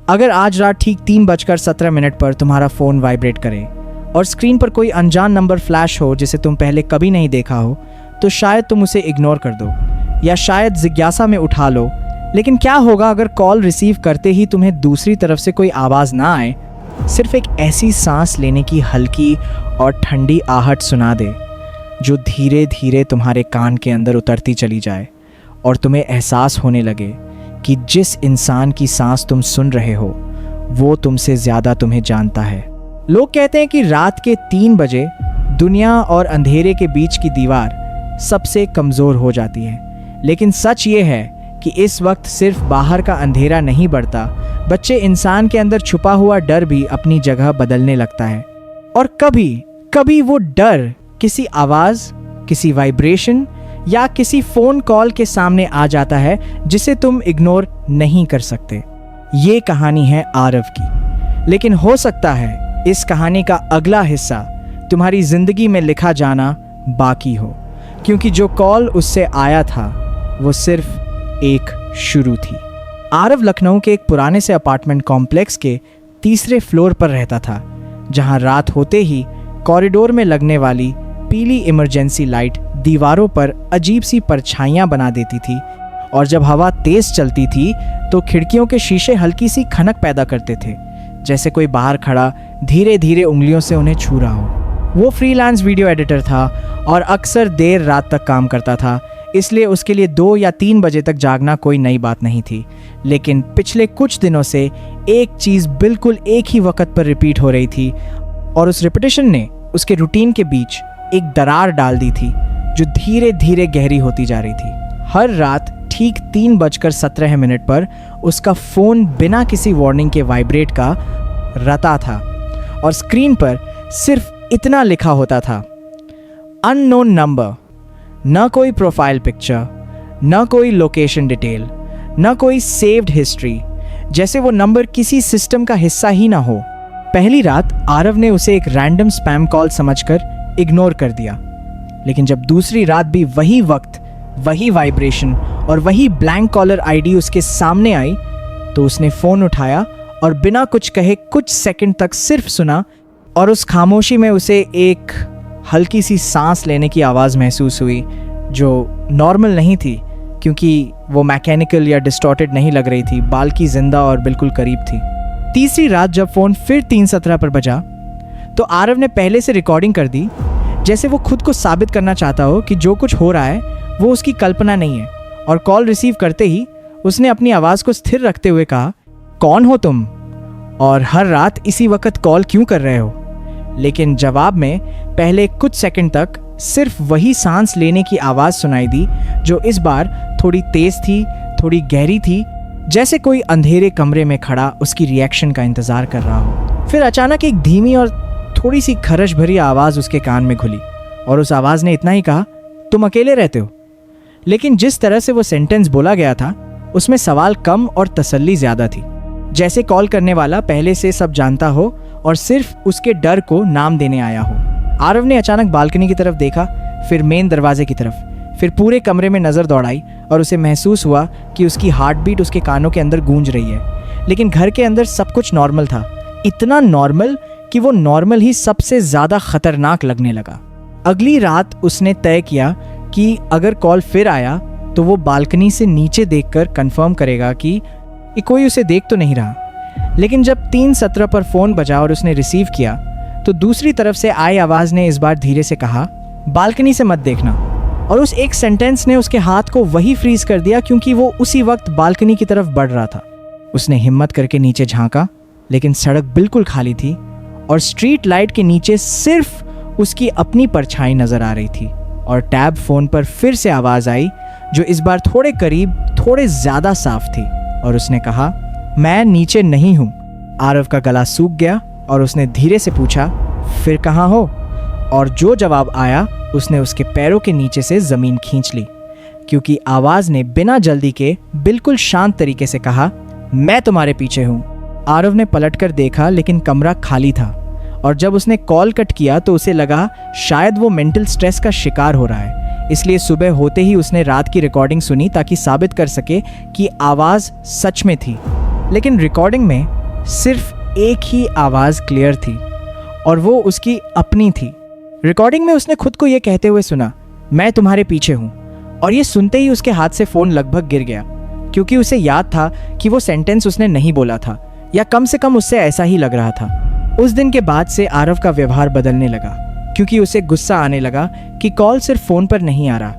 अगर आज रात ठीक 3:17 पर तुम्हारा फ़ोन वाइब्रेट करे और स्क्रीन पर कोई अनजान नंबर फ्लैश हो जिसे तुम पहले कभी नहीं देखा हो, तो शायद तुम उसे इग्नोर कर दो या शायद जिज्ञासा में उठा लो। लेकिन क्या होगा अगर कॉल रिसीव करते ही तुम्हें दूसरी तरफ से कोई आवाज़ ना आए, सिर्फ एक ऐसी सांस लेने की हल्की और ठंडी आहट सुना दे जो धीरे धीरे तुम्हारे कान के अंदर उतरती चली जाए और तुम्हें एहसास होने लगे कि जिस इंसान की सांस तुम सुन रहे हो वो तुमसे ज़्यादा तुम्हें जानता है। लोग कहते हैं कि रात के 3 बजे दुनिया और अंधेरे के बीच की दीवार सबसे कमज़ोर हो जाती है, लेकिन सच ये है कि इस वक्त सिर्फ बाहर का अंधेरा नहीं बढ़ता, बच्चे इंसान के अंदर छुपा हुआ डर भी अपनी जगह बदलने लगता है। और कभी कभी वो डर किसी आवाज़, किसी वाइब्रेशन या किसी फ़ोन कॉल के सामने आ जाता है जिसे तुम इग्नोर नहीं कर सकते। ये कहानी है आरव की, लेकिन हो सकता है इस कहानी का अगला हिस्सा तुम्हारी ज़िंदगी में लिखा जाना बाकी हो, क्योंकि जो कॉल उससे आया था वो सिर्फ एक शुरू थी। आरव लखनऊ के एक पुराने से अपार्टमेंट कॉम्प्लेक्स के 3रे फ्लोर पर रहता था, जहां रात होते ही कॉरिडोर में लगने वाली पीली इमरजेंसी लाइट दीवारों पर अजीब सी परछाइयां बना देती थी और जब हवा तेज चलती थी तो खिड़कियों के शीशे हल्की सी खनक पैदा करते थे, जैसे कोई बाहर खड़ा धीरे धीरे उंगलियों से उन्हें छू रहा हो। वो फ्रीलांस वीडियो एडिटर था और अक्सर देर रात तक काम करता था, इसलिए उसके लिए 2 या 3 बजे तक जागना कोई नई बात नहीं थी। लेकिन पिछले कुछ दिनों से एक चीज़ बिल्कुल एक ही वक्त पर रिपीट हो रही थी और उस रिपीटिशन ने उसके रूटीन के बीच एक दरार डाल दी थी जो धीरे धीरे गहरी होती जा रही थी। हर रात ठीक 3:17 पर उसका फ़ोन बिना किसी वार्निंग के वाइब्रेट का रता था और स्क्रीन पर सिर्फ इतना लिखा होता था, अननोन नंबर। न कोई प्रोफाइल पिक्चर, न कोई लोकेशन डिटेल, न कोई सेव्ड हिस्ट्री, जैसे वो नंबर किसी सिस्टम का हिस्सा ही ना हो। पहली रात आरव ने उसे एक रैंडम स्पैम कॉल समझकर इग्नोर कर दिया, लेकिन जब दूसरी रात भी वही वक्त, वही वाइब्रेशन और वही ब्लैंक कॉलर आईडी उसके सामने आई, तो उसने फ़ोन उठाया और बिना कुछ कहे कुछ सेकंड तक सिर्फ सुना और उस खामोशी में उसे एक हल्की सी सांस लेने की आवाज़ महसूस हुई जो नॉर्मल नहीं थी, क्योंकि वो मैकेनिकल या डिस्टॉर्टेड नहीं लग रही थी, बल्कि जिंदा और बिल्कुल करीब थी। तीसरी रात जब फ़ोन फिर 3:17 पर बजा तो आरव ने पहले से रिकॉर्डिंग कर दी, जैसे वो खुद को साबित करना चाहता हो कि जो कुछ हो रहा है वो उसकी कल्पना नहीं है। और कॉल रिसीव करते ही उसने अपनी आवाज़ को स्थिर रखते हुए कहा, कौन हो तुम और हर रात इसी वक्त कॉल क्यों कर रहे हो? लेकिन जवाब में पहले कुछ सेकंड तक सिर्फ वही सांस लेने की आवाज़ सुनाई दी, जो इस बार थोड़ी तेज़ थी, थोड़ी गहरी थी, जैसे कोई अंधेरे कमरे में खड़ा उसकी रिएक्शन का इंतज़ार कर रहा हो। फिर अचानक एक धीमी और थोड़ी सी खरश भरी आवाज़ उसके कान में घुली और उस आवाज़ ने इतना ही कहा, तुम अकेले रहते हो? लेकिन जिस तरह से वो सेंटेंस बोला गया था उसमें सवाल कम और तसल्ली ज़्यादा थी, जैसे कॉल करने वाला पहले से सब जानता हो और सिर्फ उसके डर को नाम देने आया हो। आरव ने अचानक बालकनी की तरफ देखा, फिर मेन दरवाजे की तरफ, फिर पूरे कमरे में नज़र दौड़ाई और उसे महसूस हुआ कि उसकी हार्ट बीट उसके कानों के अंदर गूंज रही है। लेकिन घर के अंदर सब कुछ नॉर्मल था, इतना नॉर्मल कि वो नॉर्मल ही सबसे ज़्यादा खतरनाक लगने लगा। अगली रात उसने तय किया कि अगर कॉल फिर आया तो वो बालकनी से नीचे देखकर कंफर्म करेगा कि कोई उसे देख तो नहीं रहा। लेकिन जब 3:17 पर फ़ोन बजा और उसने रिसीव किया तो दूसरी तरफ से आई आवाज़ ने इस बार धीरे से कहा, बालकनी से मत देखना। और उस एक सेंटेंस ने उसके हाथ को वही फ्रीज कर दिया, क्योंकि वो उसी वक्त बालकनी की तरफ बढ़ रहा था। उसने हिम्मत करके नीचे झांका, लेकिन सड़क बिल्कुल खाली थी और स्ट्रीट लाइट के नीचे सिर्फ उसकी अपनी परछाई नजर आ रही थी। और टैब फ़ोन पर फिर से आवाज़ आई, जो इस बार थोड़े करीब, थोड़े ज़्यादा साफ थी, और उसने कहा, मैं नीचे नहीं हूँ। आरव का गला सूख गया और उसने धीरे से पूछा, फिर कहाँ हो? और जो जवाब आया उसने उसके पैरों के नीचे से ज़मीन खींच ली, क्योंकि आवाज़ ने बिना जल्दी के बिल्कुल शांत तरीके से कहा, मैं तुम्हारे पीछे हूँ। आरव ने पलटकर देखा, लेकिन कमरा खाली था और जब उसने कॉल कट किया तो उसे लगा शायद वो मेंटल स्ट्रेस का शिकार हो रहा है। इसलिए सुबह होते ही उसने रात की रिकॉर्डिंग सुनी ताकि साबित कर सके कि आवाज़ सच में थी। लेकिन रिकॉर्डिंग में सिर्फ एक ही आवाज़ क्लियर थी और वो उसकी अपनी थी। रिकॉर्डिंग में उसने खुद को ये कहते हुए सुना, मैं तुम्हारे पीछे हूँ। और ये सुनते ही उसके हाथ से फ़ोन लगभग गिर गया, क्योंकि उसे याद था कि वो सेंटेंस उसने नहीं बोला था, या कम से कम उससे ऐसा ही लग रहा था। उस दिन के बाद से आरव का व्यवहार बदलने लगा, क्योंकि उसे गुस्सा आने लगा कि कॉल सिर्फ फ़ोन पर नहीं आ रहा,